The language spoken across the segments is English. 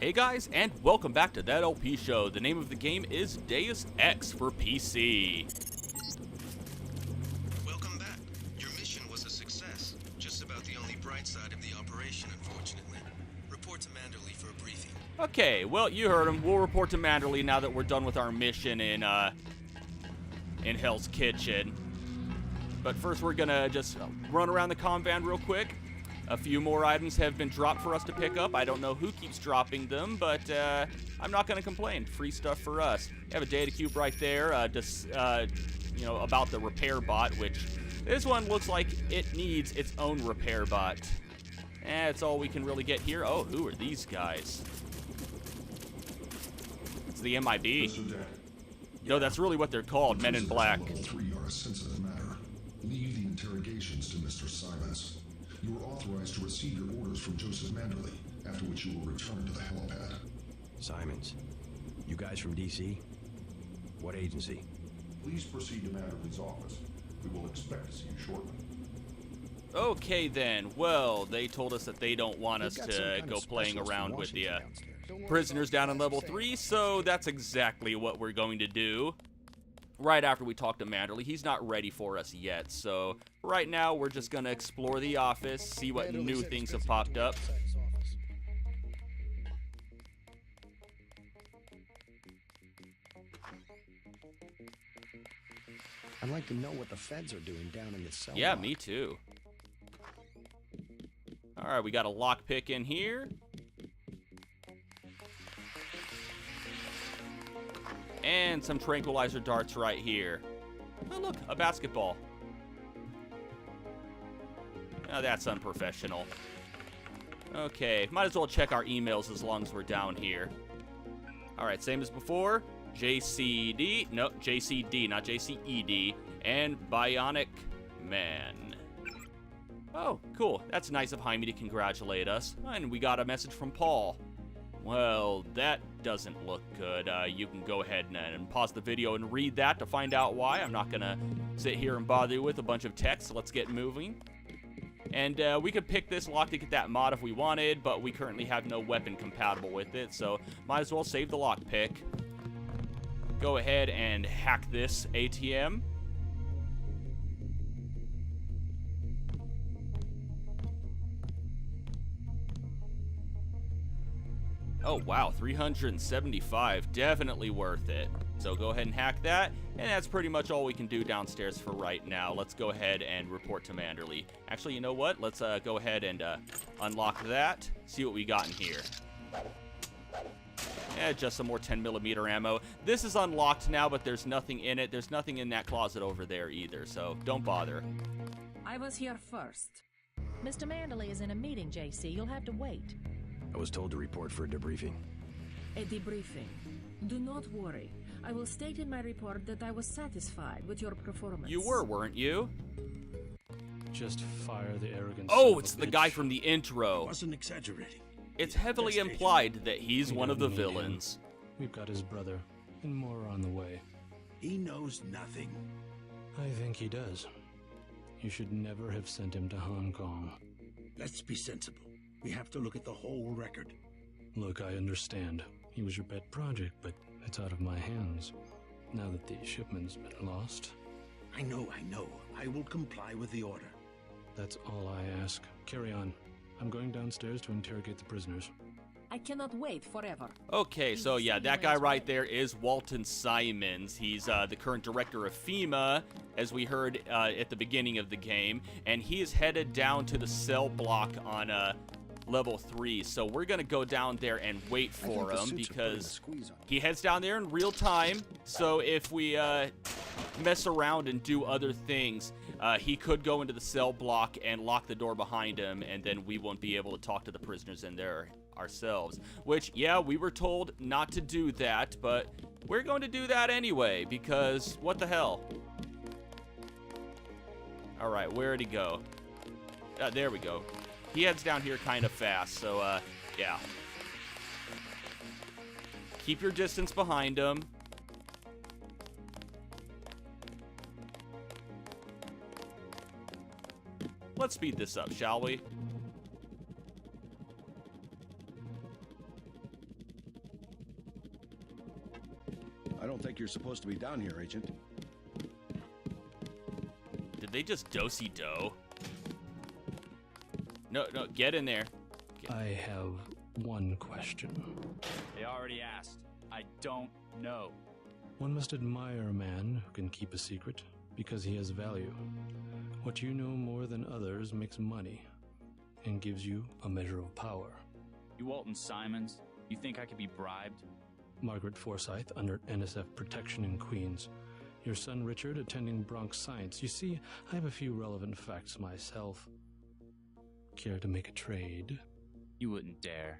Hey guys, and welcome back to That LP Show. The name of the game is Deus Ex for PC. Welcome back. Your mission was a success. Just about the only bright side of the operation, unfortunately. Report to Manderley for a briefing. Okay, well, you heard him. We'll report to Manderley now that we're done with our mission in Hell's Kitchen. But first, we're gonna just run around the comm van real quick. A few more items have been dropped for us to pick up. I don't know who keeps dropping them, but I'm not going to complain. Free stuff for us. We have a data cube right there, about the repair bot, which this one looks like it needs its own repair bot. That's all we can really get here. Oh, who are these guys? It's the MIB. No, that's really what they're called, Men in Black. Level 3 are a sensitive matter. Leave the interrogations to Mr. Simons. You are authorized to receive your orders from Joseph Manderley, after which you will return to the helipad. Simons, you guys from DC? What agency? Please proceed to Manderley's office. We will expect to see you shortly. Okay then, well, they told us that they don't want us to go playing around with the prisoners down in level 3, so that's exactly what we're going to do. Right after we talk to Manderley. He's not ready for us yet, so right now we're just gonna explore the office, see what new things have popped up. I'd like to know what the feds are doing down in this cell. Yeah, block. me too. Alright, we got a lockpick in here. And some tranquilizer darts right here. Oh, look, a basketball. Oh, that's unprofessional. Okay, might as well check our emails as long as we're down here. Alright, same as before. JCD, no, JCD, not JCED, and Bionic Man. Oh, cool. That's nice of Jaime to congratulate us. And we got a message from Paul. Well, that doesn't look good. You can go ahead and pause the video and read that to find out why. I'm not going to sit here and bother you with a bunch of text, so let's get moving. And we could pick this lock to get that mod if we wanted, but we currently have no weapon compatible with it, so might as well save the lockpick. Go ahead and hack this ATM. Oh, wow, 375, definitely worth it. So go ahead and hack that, and that's pretty much all we can do downstairs for right now. Let's go ahead and report to Manderley. Actually, you know what? Let's go ahead and unlock that, see what we got in here. Yeah, just some more 10mm ammo. This is unlocked now, but there's nothing in it. There's nothing in that closet over there either, so don't bother. I was here first. Mr. Manderley is in a meeting, JC. You'll have to wait. I was told to report for a debriefing. A debriefing. Do not worry. I will state in my report that I was satisfied with your performance. You were, weren't you? Just fire the arrogant. Oh, it's the guy from the intro. I wasn't exaggerating. It's heavily implied that he's one of the villains. We've got his brother, and more are on the way. He knows nothing. I think he does. You should never have sent him to Hong Kong. Let's be sensible. We have to look at the whole record. Look, I understand. He was your pet project, but it's out of my hands. Now that the shipment's been lost. I know. I will comply with the order. That's all I ask. Carry on. I'm going downstairs to interrogate the prisoners. I cannot wait forever. Okay, so yeah, that guy right there is Walton Simons. He's the current director of FEMA, as we heard at the beginning of the game, and he is headed down to the cell block on level 3, so we're gonna go down there and wait for him because he heads down there in real time. So if we mess around and do other things, he could go into the cell block and lock the door behind him, and then we won't be able to talk to the prisoners in there ourselves. Which, yeah, we were told not to do that, but we're going to do that anyway because what the hell? All right, where'd he go? There we go. He heads down here kind of fast, so, yeah. Keep your distance behind him. Let's speed this up, shall we? I don't think you're supposed to be down here, Agent. Did they just do-si-do? No, get in there. I have one question. They already asked. I don't know. One must admire a man who can keep a secret because he has value. What you know more than others makes money and gives you a measure of power. You Walton Simons, you think I could be bribed? Margaret Forsyth under NSF protection in Queens. Your son Richard attending Bronx Science. You see, I have a few relevant facts myself. Care to make a trade? You wouldn't dare.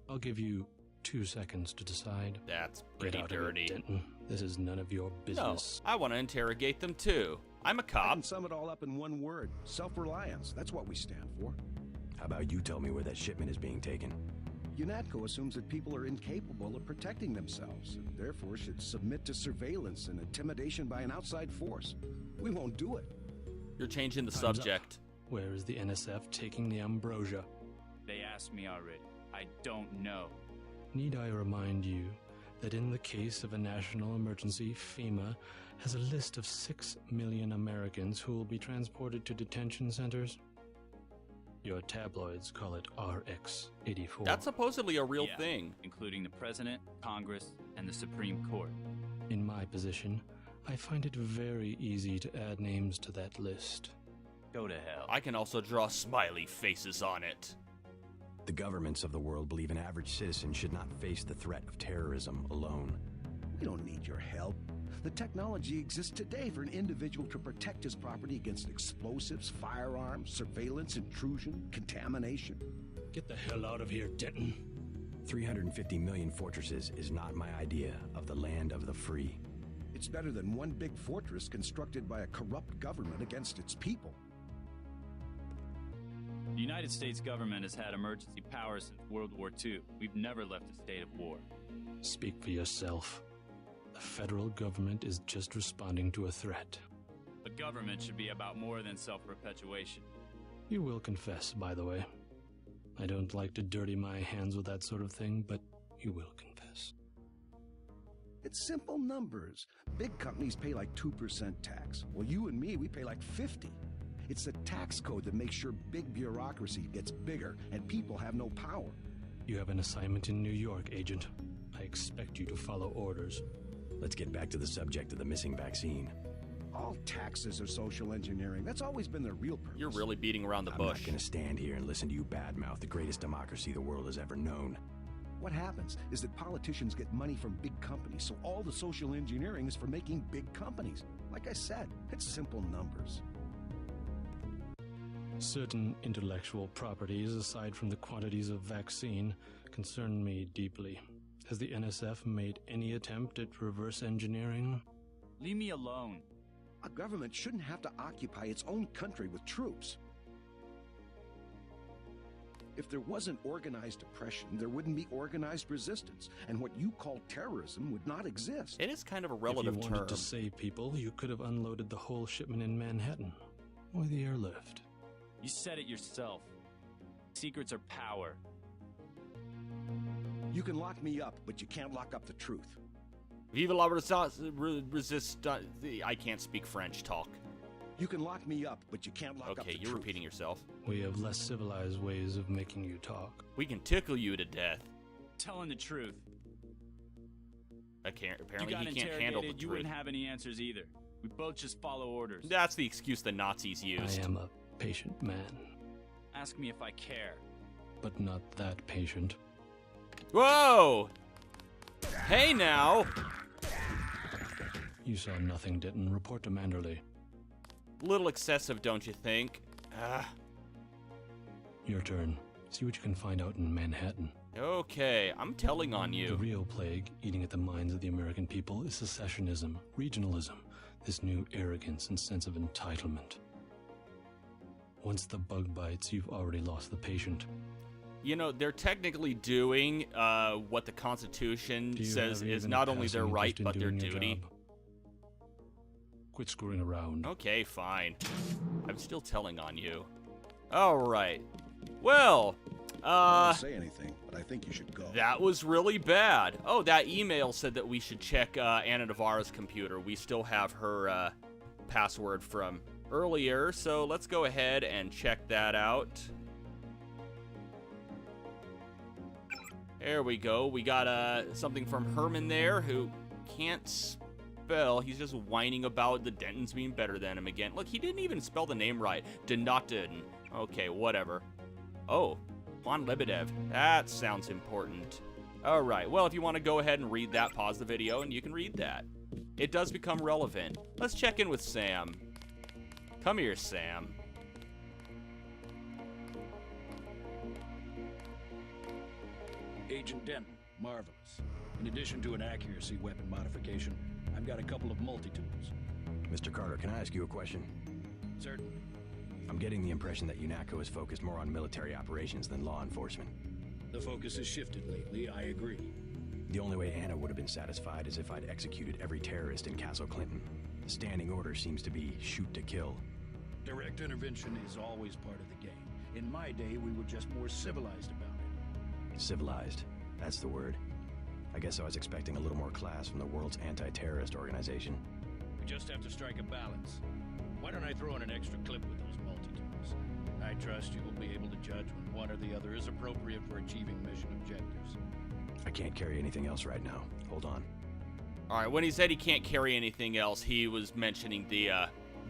I'll give you 2 seconds to decide. That's Get pretty out dirty. of here, Denton. This is none of your No, business. I want to interrogate them too. I'm a I cop. can sum it all up in one word. Self-reliance. That's what we stand for. How about you tell me where that shipment is being taken? UNATCO assumes that people are incapable of protecting themselves, and therefore should submit to surveillance and intimidation by an outside force. We won't do it. You're changing the Time's up. subject. Where is the NSF taking the ambrosia? They asked me already. I don't know. Need I remind you that in the case of a national emergency, FEMA has a list of 6 million Americans who will be transported to detention centers? Your tabloids call it RX-84. That's supposedly a real Yeah, thing. including the President, Congress, and the Supreme Court. In my position, I find it very easy to add names to that list. Go to hell. I can also draw smiley faces on it. The governments of the world believe an average citizen should not face the threat of terrorism alone. We don't need your help. The technology exists today for an individual to protect his property against explosives, firearms, surveillance, intrusion, contamination. Get the hell out of here, Denton. 350 million fortresses is not my idea of the land of the free. It's better than one big fortress constructed by a corrupt government against its people. The United States government has had emergency powers since World War II. We've never left a state of war. Speak for yourself. The federal government is just responding to a threat. A government should be about more than self-perpetuation. You will confess, by the way. I don't like to dirty my hands with that sort of thing, but you will confess. It's simple numbers. Big companies pay like 2% tax. Well, you and me, we pay like 50. It's the tax code that makes sure big bureaucracy gets bigger and people have no power. You have an assignment in New York, Agent. I expect you to follow orders. Let's get back to the subject of the missing vaccine. All taxes are social engineering. That's always been their real purpose. You're really beating around the I'm bush. not going to stand here and listen to you badmouth the greatest democracy the world has ever known. What happens is that politicians get money from big companies, so all the social engineering is for making big companies. Like I said, it's simple numbers. Certain intellectual properties, aside from the quantities of vaccine, concern me deeply. Has the NSF made any attempt at reverse engineering? Leave me alone. A government shouldn't have to occupy its own country with troops. If there wasn't organized oppression, there wouldn't be organized resistance, and what you call terrorism would not exist. It is kind of a relative If you term. wanted to save people, you could have unloaded the whole shipment in Manhattan, or the airlift. You said it yourself. Secrets are power. You can lock me up, but you can't lock up the truth. Vive la resistance. I can't speak French talk. You can lock me up, but you can't lock up the Okay, truth. you're repeating yourself. We have less civilized ways of making you talk. We can tickle you to death. Telling the truth. Apparently you got he can't handle the interrogated, you truth. wouldn't have any answers either. We both just follow orders. That's the excuse the Nazis used. I am a patient man, Ask me if I care. but not that patient. Whoa! Hey now! You saw nothing, Denton. Report to Manderley. Little excessive, don't you think? Your turn. See what you can find out in Manhattan. Okay, I'm telling on The you. real plague eating at the minds of the American people is secessionism, regionalism, this new arrogance and sense of entitlement. Once the bug bites, you've already lost the patient. You know, they're technically doing what the Constitution Do you says have is even not a only their passing right, interest in but their doing your duty. job? Quit screwing around. Okay, fine. I'm still telling on you. Alright. Well, I won't say anything, but I think you should go. That was really bad. Oh, that email said that we should check Anna Navarro's computer. We still have her password from earlier, so let's go ahead and check that out. There we go. We got something from Herman there, who can't spell. He's just whining about the Dentons being better than him again. Look, he didn't even spell the name right. Denotton. Okay, whatever. Oh, Juan Lebedev. That sounds important. All right, well, if you want to go ahead and read that, pause the video, and you can read that. It does become relevant. Let's check in with Sam. Come here, Sam. Agent Denton, marvelous. In addition to an accuracy weapon modification, I've got a couple of multi-tools. Mr. Carter, can I ask you a question? Certainly. I'm getting the impression that UNATCO is focused more on military operations than law enforcement. The focus has shifted lately, I agree. The only way Anna would have been satisfied is if I'd executed every terrorist in Castle Clinton. The standing order seems to be shoot to kill. Direct intervention is always part of the game. In my day, we were just more civilized about it. Civilized. That's the word. I guess I was expecting a little more class from the world's anti-terrorist organization. We just have to strike a balance. Why don't I throw in an extra clip with those multi-tools? I trust you will be able to judge when one or the other is appropriate for achieving mission objectives. I can't carry anything else right now. Hold on. All right, when he said he can't carry anything else, he was mentioning the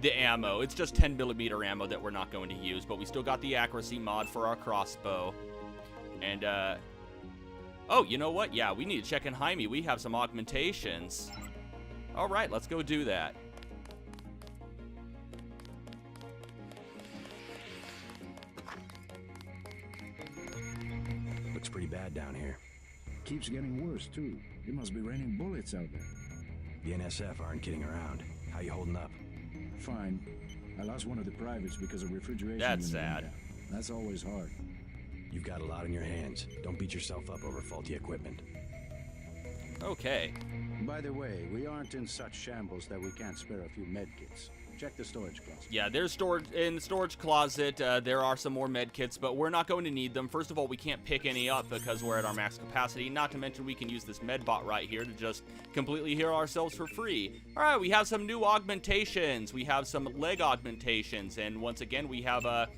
ammo. It's just 10mm ammo that we're not going to use, but we still got the accuracy mod for our crossbow. And, oh, you know what? Yeah, we need to check in Jaime. We have some augmentations. All right, let's go do that. Looks pretty bad down here. Keeps getting worse, too. It must be raining bullets out there. The NSF aren't kidding around. How you holding up? Fine. I lost one of the privates because of refrigeration. That's unit sad. went down. That's always hard. You've got a lot on your hands. Don't beat yourself up over faulty equipment. Okay. By the way, we aren't in such shambles that we can't spare a few medkits. Check the storage closet. Yeah, there's storage in the storage closet. There are some more med kits, but we're not going to need them. First of all, we can't pick any up because we're at our max capacity. Not to mention we can use this med bot right here to just completely heal ourselves for free. All right, we have some new augmentations. We have some leg augmentations, and once again, we have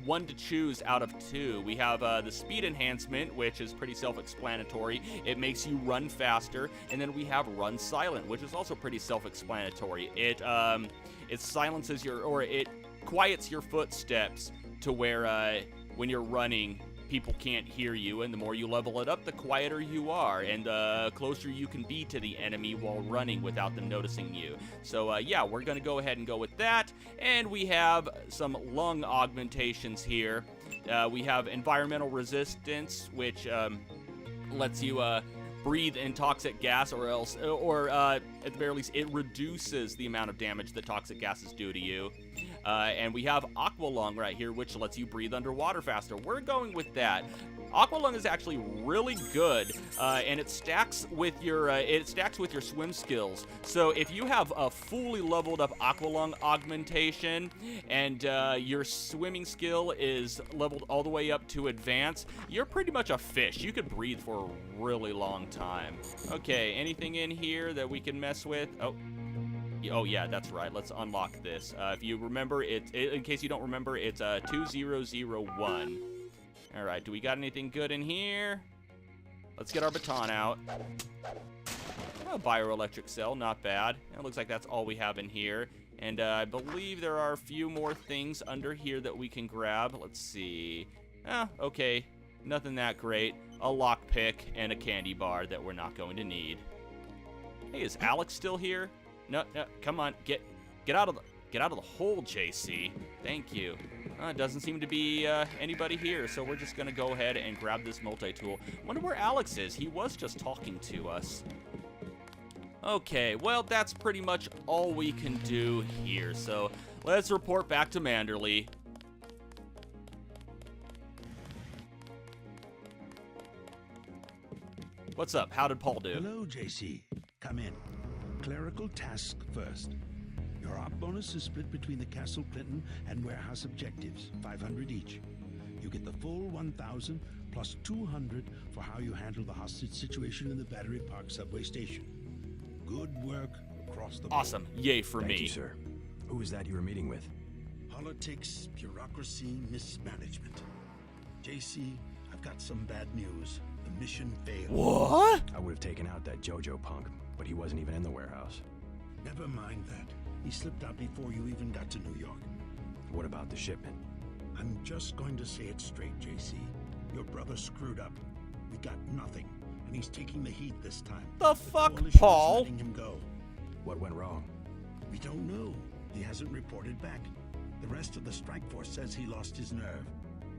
one to choose out of two. We have the speed enhancement, which is pretty self-explanatory. It makes you run faster, and then we have run silent, which is also pretty self-explanatory. It silences it quiets your footsteps to where when you're running, people can't hear you, and the more you level it up, the quieter you are, and the closer you can be to the enemy while running without them noticing you. So yeah, we're gonna go ahead and go with that, and we have some lung augmentations here. We have environmental resistance, which lets you breathe in toxic gas, or at the very least, it reduces the amount of damage that toxic gases do to you. And we have Aqua Lung right here, which lets you breathe underwater faster. We're going with that. Aqua Lung is actually really good, and it stacks with your swim skills. So if you have a fully leveled up Aqua Lung augmentation and your swimming skill is leveled all the way up to advanced, you're pretty much a fish. You could breathe for a really long time. Okay, anything in here that we can mess with? Oh yeah, that's right. Let's unlock this. If you remember, in case you don't remember, it's 2001. All right, do we got anything good in here? Let's get our baton out. Oh, bioelectric cell, not bad. It looks like that's all we have in here. And I believe there are a few more things under here that we can grab. Let's see. Okay, nothing that great. A lockpick and a candy bar that we're not going to need. Hey, is Alex still here? No, come on, get out of the hole, JC. Thank you. It doesn't seem to be anybody here, so we're just gonna go ahead and grab this multi-tool. Wonder where Alex is. He was just talking to us. Okay, well, that's pretty much all we can do here. So let's report back to Manderley. What's up? How did Paul do? Hello, JC. Come in. Clerical task first. Your op bonus is split between the Castle Clinton and warehouse objectives, 500 each. You get the full 1,000 plus 200 for how you handle the hostage situation in the Battery Park subway station. Good work across the board. Awesome. Yay for Thank me. you, sir. Who was that you were meeting with? Politics, bureaucracy, mismanagement. JC, I've got some bad news. The mission failed. What? I would have taken out that JoJo punk, but he wasn't even in the warehouse. Never mind that. He slipped out before you even got to New York. What about the shipment? I'm just going to say it straight, JC. Your brother screwed up. We got nothing, and he's taking the heat this time. The fuck, coalition is Paul? letting him go. What went wrong? We don't know. He hasn't reported back. The rest of the strike force says he lost his nerve.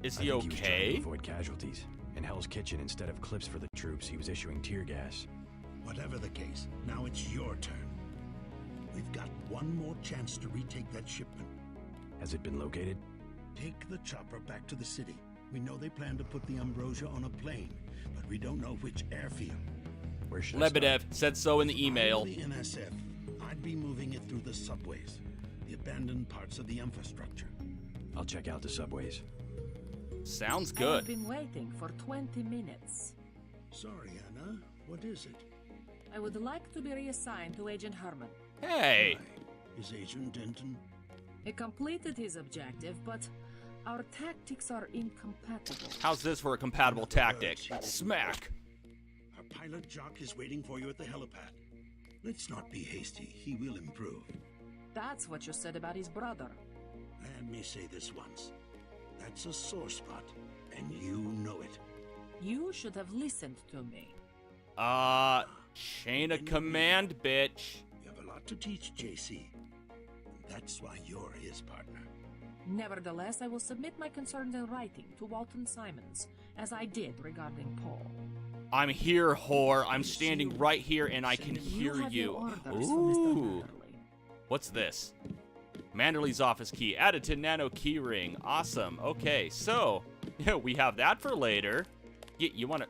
Is I he think He was trying okay? to avoid casualties. In Hell's Kitchen, instead of clips for the troops, he was issuing tear gas. Whatever the case, now it's your turn. We've got one more chance to retake that shipment. Has it been located? Take the chopper back to the city. We know they plan to put the Ambrosia on a plane, but we don't know which airfield. Where should I start? Lebedev said so in the email. The NSF. I'd be moving it through the subways, the abandoned parts of the infrastructure. I'll check out the subways. Sounds I've good. been waiting for 20 minutes. Sorry, Anna. What is it? I would like to be reassigned to Agent Herman. Hey. Why? Is Agent Denton? He completed his objective, but our tactics are incompatible. How's this for a compatible tactic? Smack. Our pilot Jock is waiting for you at the helipad. Let's not be hasty. He will improve. That's what you said about his brother. Let me say this once. That's a sore spot, and you know it. You should have listened to me. Chain of command, bitch. You have a lot to teach, JC. And that's why you're his partner. Nevertheless, I will submit my concerns in writing to Walton Simons, as I did regarding Paul. I'm here, whore. I'm standing right here and I can hear have you. your orders from Mr. Ooh. Manderley. What's this? Manderley's office key added to nano keyring. Awesome. Okay, so we have that for later. You want to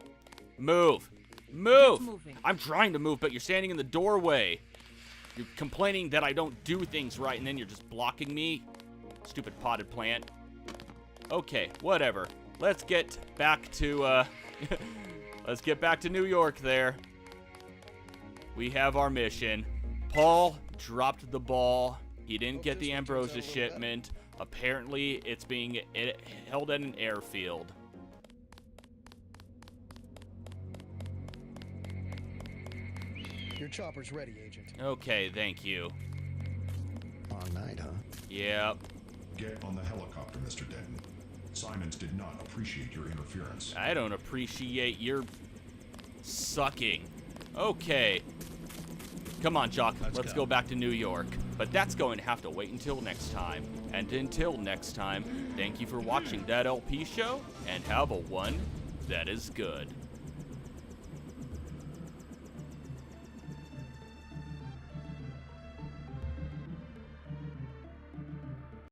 move? Move! Get moving. I'm trying to move, but you're standing in the doorway. You're complaining that I don't do things right, and then you're just blocking me. Stupid potted plant. Okay, whatever. Let's get back to let's get back to New York there. We have our mission. Paul dropped the ball. He didn't get the Ambrosia shipment. Apparently, it's being held at an airfield. Your chopper's ready, Agent. Okay, thank you. Long night, huh? Yep. Get on the helicopter, Mr. Denton. Simons did not appreciate your interference. I don't appreciate your sucking. Okay. Come on, Jock. Let's go back to New York. But that's going to have to wait until next time. And until next time, thank you for watching that LP show, and have a one that is good.